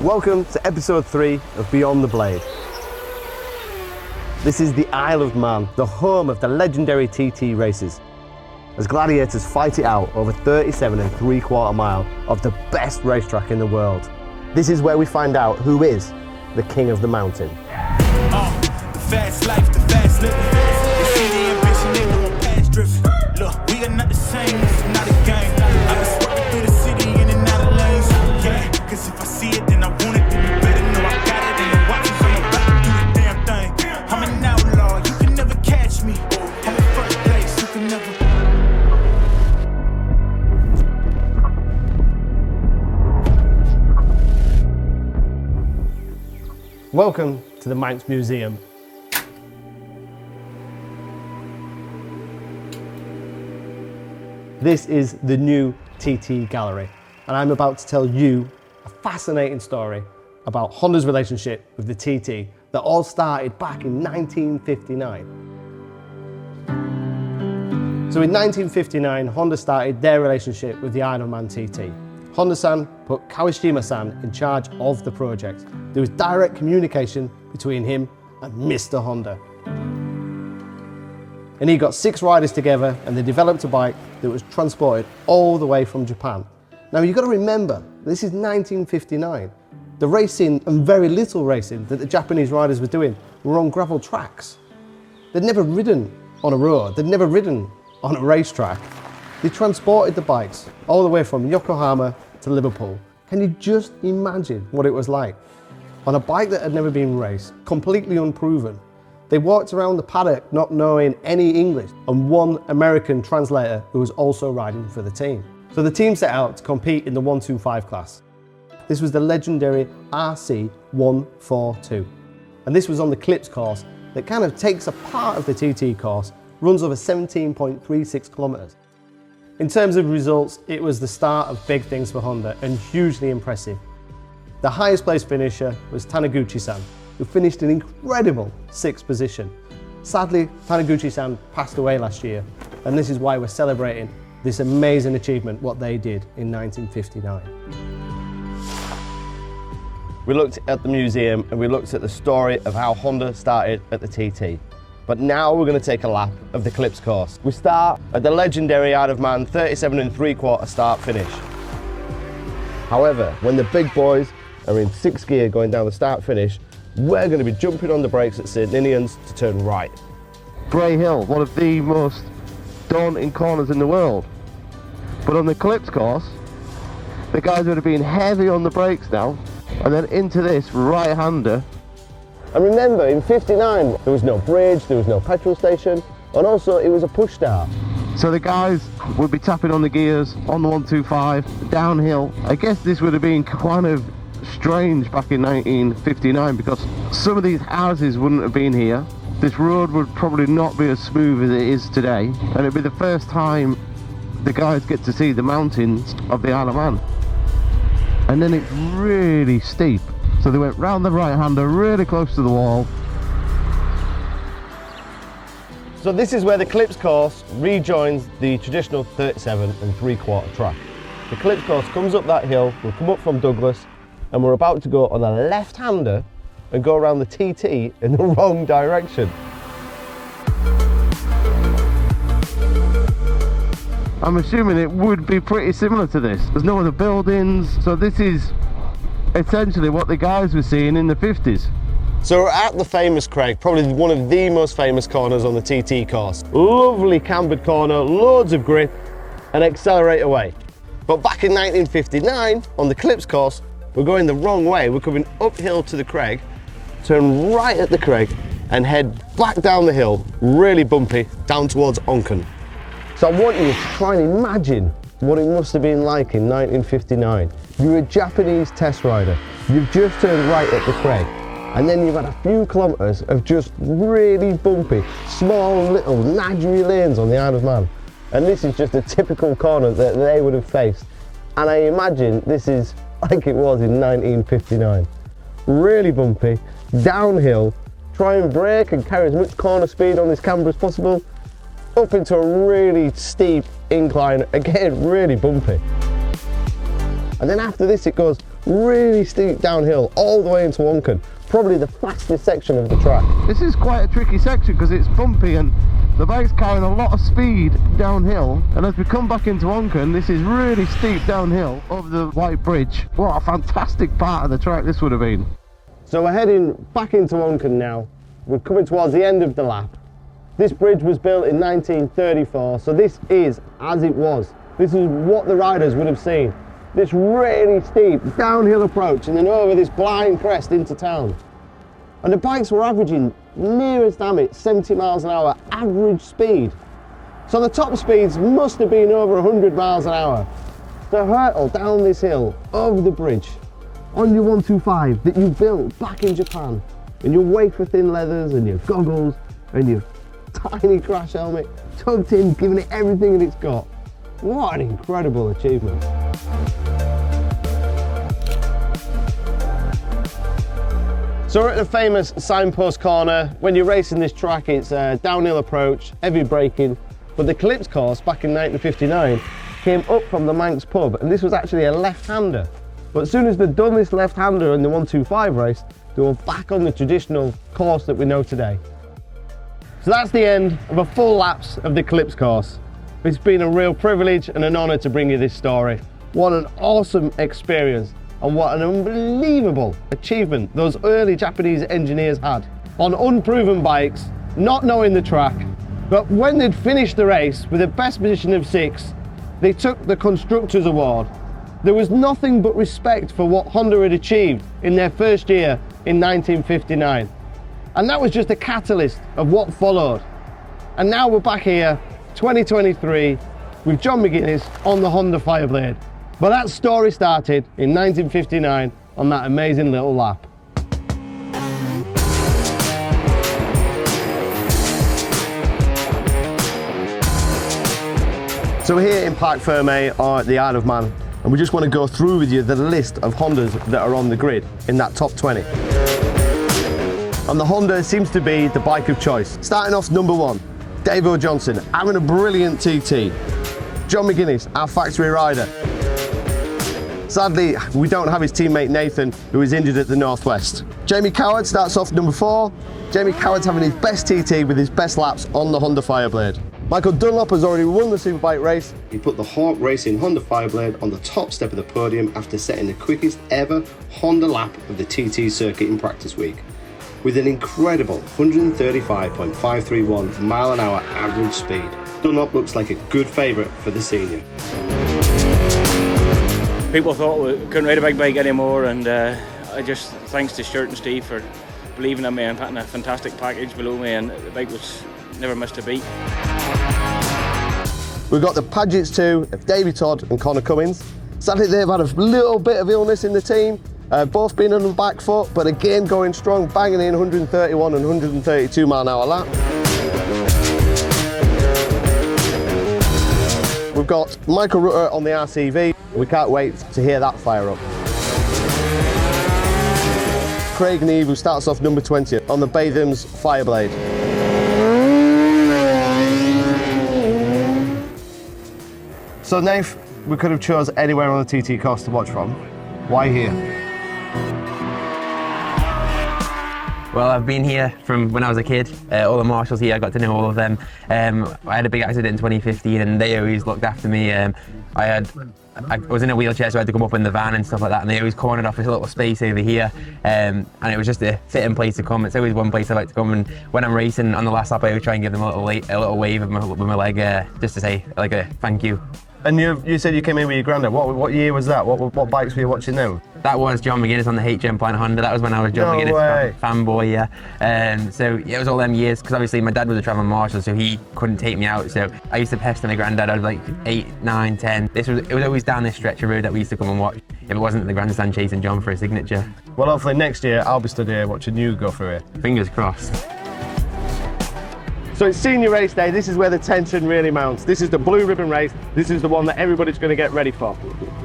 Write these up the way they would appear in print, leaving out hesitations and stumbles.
Welcome to episode 3 of Beyond the Blade. This is the Isle of Man, the home of the legendary TT races, as gladiators fight it out over 37 3/4 mile of the best racetrack in the world. This is where we find out who is the king of the mountain. The fast life, the fast living. They see the ambition, they know I'm past driven. Look, we are not the same, this is not a game. I was walking through the city in and out of lanes. Yeah, cause if I see it, then I want it, then you better know I got it. And the watches, I'm about to do the damn thing. I'm an outlaw, you can never catch me. I'm in first place, you can never. Welcome to the Manx Museum. This is the new TT Gallery, and I'm about to tell you a fascinating story about Honda's relationship with the TT that all started back in 1959. So in 1959, Honda started their relationship with the Isle of Man TT. Honda-san put Kawashima-san in charge of the project. There was direct communication between him and Mr. Honda. And he got 6 riders together and they developed a bike that was transported all the way from Japan. Now you've got to remember, this is 1959. The racing and very little racing that the Japanese riders were doing were on gravel tracks. They'd never ridden on a road, they'd never ridden on a racetrack. They transported the bikes all the way from Yokohama to Liverpool. Can you just imagine what it was like? On a bike that had never been raced, completely unproven. They walked around the paddock not knowing any English and one American translator who was also riding for the team. So the team set out to compete in the 125 class. This was the legendary RC 142. And this was on the Clips course that kind of takes a part of the TT course, runs over 17.36 kilometers. In terms of results, it was the start of big things for Honda and hugely impressive. The highest place finisher was Taniguchi-san, who finished an incredible 6th position. Sadly, Taniguchi-san passed away last year, and this is why we're celebrating this amazing achievement, what they did in 1959. We looked at the museum and we looked at the story of how Honda started at the TT. But now we're going to take a lap of the Clips course. We start at the legendary Isle of Man 37 3/4 start finish. However, when the big boys are in 6th gear going down the start finish, we're going to be jumping on the brakes at St Ninians to turn right. Bray Hill, one of the most daunting corners in the world. But on the Clips course, the guys would have been heavy on the brakes now, and then into this right-hander. And remember, in 59, there was no bridge, there was no petrol station, and also it was a push start. So the guys would be tapping on the gears on the 125, downhill. I guess this would have been kind of strange back in 1959 because some of these houses wouldn't have been here. This road would probably not be as smooth as it is today, and it'd be the first time the guys get to see the mountains of the Isle of Man. And then it's really steep. So they went round the right-hander really close to the wall. So this is where the Clips course rejoins the traditional 37 3/4 track. The Clips course comes up that hill, we'll come up from Douglas, and we're about to go on a left-hander and go around the TT in the wrong direction. I'm assuming it would be pretty similar to this. There's no other buildings, so this is essentially what the guys were seeing in the 50s. So we're at the famous Craig, probably one of the most famous corners on the TT course. Lovely cambered corner, loads of grip, and accelerate away. But back in 1959, on the Clips course, we're going the wrong way. We're coming uphill to the Craig, turn right at the Craig, and head back down the hill, really bumpy, down towards Onken. So I want you to try and imagine what it must have been like in 1959. You're a Japanese test rider. You've just turned right at the Craig, and then you've had a few kilometers of just really bumpy, small little nadgery lanes on the Isle of Man. And this is just a typical corner that they would have faced. And I imagine this is like it was in 1959. Really bumpy, downhill, try and brake and carry as much corner speed on this camber as possible, up into a really steep incline, again really bumpy. And then after this it goes really steep downhill all the way into Onken. Probably the fastest section of the track. This is quite a tricky section because it's bumpy and the bike's carrying a lot of speed downhill, and as we come back into Onken, this is really steep downhill over the White Bridge. What a fantastic part of the track this would have been. So we're heading back into Onken now. We're coming towards the end of the lap. This bridge was built in 1934, so this is as it was. This is what the riders would have seen. This really steep downhill approach and then over this blind crest into town. And the bikes were averaging, nearest damn it, 70 miles an hour average speed. So the top speeds must have been over 100 miles an hour. To hurtle down this hill, over the bridge, on your 125 that you built back in Japan, in your wafer-thin leathers and your goggles and your tiny crash helmet, tucked in, giving it everything that it's got. What an incredible achievement. So we're at the famous signpost corner. When you're racing this track, it's a downhill approach, heavy braking, but the Eclipse course back in 1959 came up from the Manx pub, and this was actually a left-hander. But as soon as they'd done this left-hander in the 125 race, they were back on the traditional course that we know today. So that's the end of a full lapse of the Eclipse course. It's been a real privilege and an honour to bring you this story. What an awesome experience, and what an unbelievable achievement those early Japanese engineers had on unproven bikes, not knowing the track. But when they'd finished the race with a best position of 6, they took the Constructors' Award. There was nothing but respect for what Honda had achieved in their first year in 1959. And that was just a catalyst of what followed. And now we're back here, 2023, with John McGuinness on the Honda Fireblade. But that story started in 1959 on that amazing little lap. So we're here in Parc Fermé, or the Isle of Man, and we just want to go through with you the list of Hondas that are on the grid in that top 20. And the Honda seems to be the bike of choice. Starting off number 1, Dave O. Johnson, having a brilliant TT. John McGuinness, our factory rider. Sadly, we don't have his teammate Nathan, who is injured at the Northwest. Jamie Coward starts off number 4. Jamie Coward's having his best TT with his best laps on the Honda Fireblade. Michael Dunlop has already won the Superbike race. He put the Hawk Racing Honda Fireblade on the top step of the podium after setting the quickest ever Honda lap of the TT circuit in practice week, with an incredible 135.531 mile an hour average speed. Dunlop looks like a good favourite for the senior. People thought we couldn't ride a big bike anymore, and I just, thanks to Stuart and Steve for believing in me and putting a fantastic package below me, and the bike was never missed a beat. We've got the Padgetts too, of Davey Todd and Connor Cummins. Sadly, they've had a little bit of illness in the team, both being on the back foot, but again going strong, banging in 131 and 132 mile an hour lap. We've got Michael Rutter on the RCV. We can't wait to hear that fire up. Craig Neve, who starts off number 20 on the Bathams Fireblade. So Nave, we could have chose anywhere on the TT course to watch from. Why here? Well, I've been here from when I was a kid. All the marshals here, I got to know all of them. I had a big accident in 2015 and they always looked after me. I was in a wheelchair, so I had to come up in the van and stuff like that, and they always cornered off this little space over here, and it was just a fitting place to come. It's always one place I like to come, and when I'm racing on the last lap, I always try and give them a little wave with my leg, just to say like a thank you. And you said you came in with your granddad. What year was that? What bikes were you watching now? That was John McGuinness on the HM Plant Honda. That was when I was John McGuinness fanboy, yeah. So yeah, it was all them years, because obviously my dad was a travelling marshal, so he couldn't take me out. So I used to pester my granddad. I was like 8, 9, 10. It was always down this stretch of road that we used to come and watch. If it wasn't the grandstand chasing John for a signature. Well, hopefully next year I'll be stood here watching you go through it. Fingers crossed. So it's senior race day. This is where the tension really mounts. This is the blue ribbon race. This is the one that everybody's going to get ready for.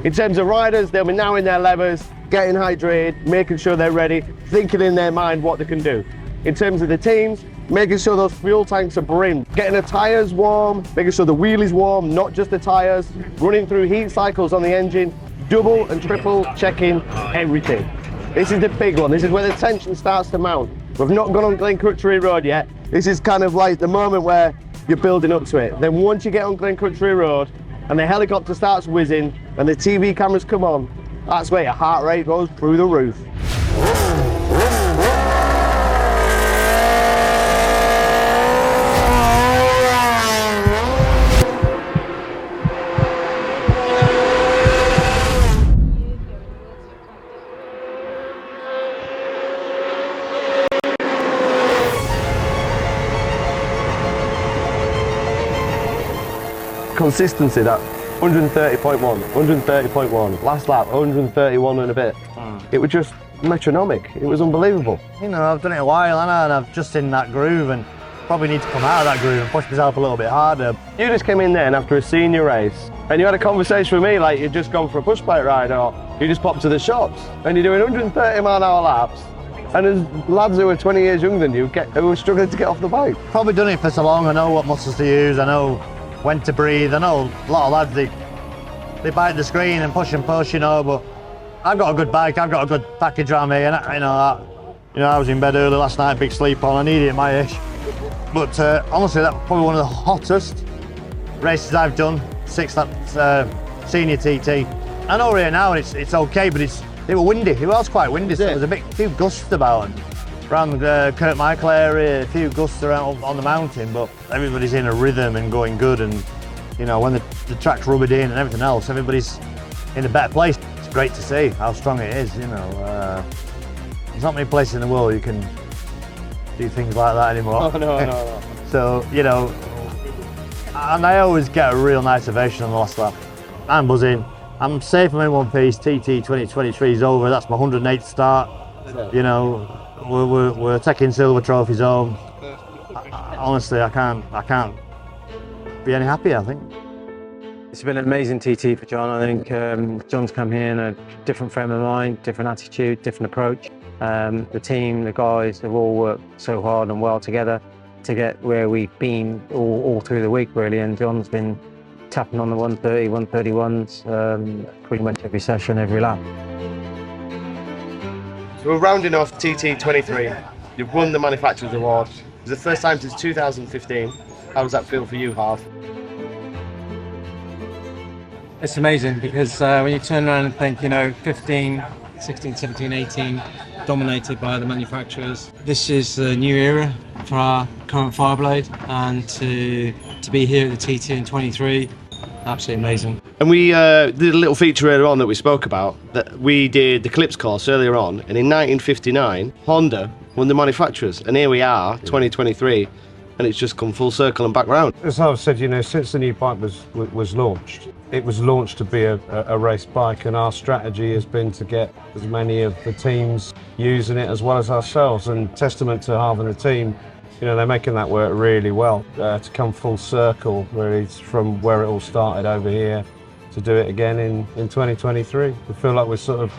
In terms of riders, they'll be now in their levers, getting hydrated, making sure they're ready, thinking in their mind what they can do. In terms of the teams, making sure those fuel tanks are brimmed, getting the tyres warm, making sure the wheel is warm, not just the tyres, running through heat cycles on the engine, double and triple checking everything. This is the big one. This is where the tension starts to mount. We've not gone on Glencrutchery Road yet. This is kind of like the moment where you're building up to it. Then once you get on Glencrutchery Road and the helicopter starts whizzing and the TV cameras come on, that's where your heart rate goes through the roof. Consistency, that 130.1, 130.1, last lap 131 and a bit. It was just metronomic, it was unbelievable. You know, I've done it a while, and I've just in that groove, and probably need to come out of that groove and push myself a little bit harder. You just came in then after a senior race and you had a conversation with me like you'd just gone for a push bike ride, or you just popped to the shops and you're doing 130 mile an hour laps, and there's lads who are 20 years younger than you who are struggling to get off the bike. Probably done it for so long, I know what muscles to use, I know when to breathe. I know a lot of lads, they bite the screen and push, you know, but I've got a good bike, I've got a good package around me, and I was in bed early last night, big sleep on, I need it at my age. But honestly, that's probably one of the hottest races I've done, 6 lap senior TT. I know right now it's okay, but it was windy, it was quite windy, so there was a few gusts about. Around the Kurt Michael area, a few gusts around on the mountain, but everybody's in a rhythm and going good, and you know, when the track's rubbered in and everything else, everybody's in a better place. It's great to see how strong it is, you know. There's not many places in the world you can do things like that anymore. Oh, no. So, you know, and I always get a real nice ovation on the last lap. I'm buzzing, I'm safe, I'm in one piece, TT 2023 is over, that's my 108th start, you know. We're taking silver trophies home. Honestly, I can't be any happier, I think. It's been an amazing TT for John. I think John's come here in a different frame of mind, different attitude, different approach. The team, the guys have all worked so hard and well together to get where we've been all through the week, really. And John's been tapping on the 130, 131s pretty much every session, every lap. So we're rounding off TT23. You've won the Manufacturers Award. It's the first time since 2015. How does that feel for you, Harv? It's amazing because when you turn around and think, you know, 15, 16, 17, 18, dominated by the manufacturers. This is a new era for our current Fireblade, and to be here at the TT in 23, absolutely amazing. And we did a little feature earlier on that we spoke about, that we did the Clips course earlier on, and in 1959, Honda won the manufacturers, and here we are, 2023, and it's just come full circle and back round. As I've said, you know, since the new bike was launched, it was launched to be a race bike, and our strategy has been to get as many of the teams using it as well as ourselves, and testament to Harv and the team. You know, they're making that work really well, to come full circle really from where it all started over here to do it again in 2023. We feel like we're sort of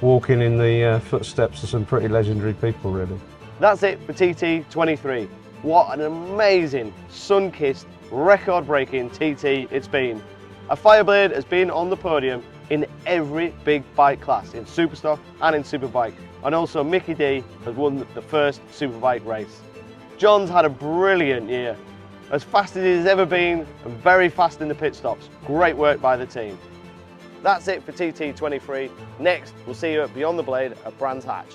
walking in the footsteps of some pretty legendary people, really. That's it for TT23. What an amazing, sun-kissed, record-breaking TT it's been. A Fireblade has been on the podium in every big bike class, in Superstock and in Superbike. And also Mickey D has won the first Superbike race. John's had a brilliant year, as fast as he's ever been, and very fast in the pit stops. Great work by the team. That's it for TT23. Next, we'll see you at Beyond the Blade at Brands Hatch.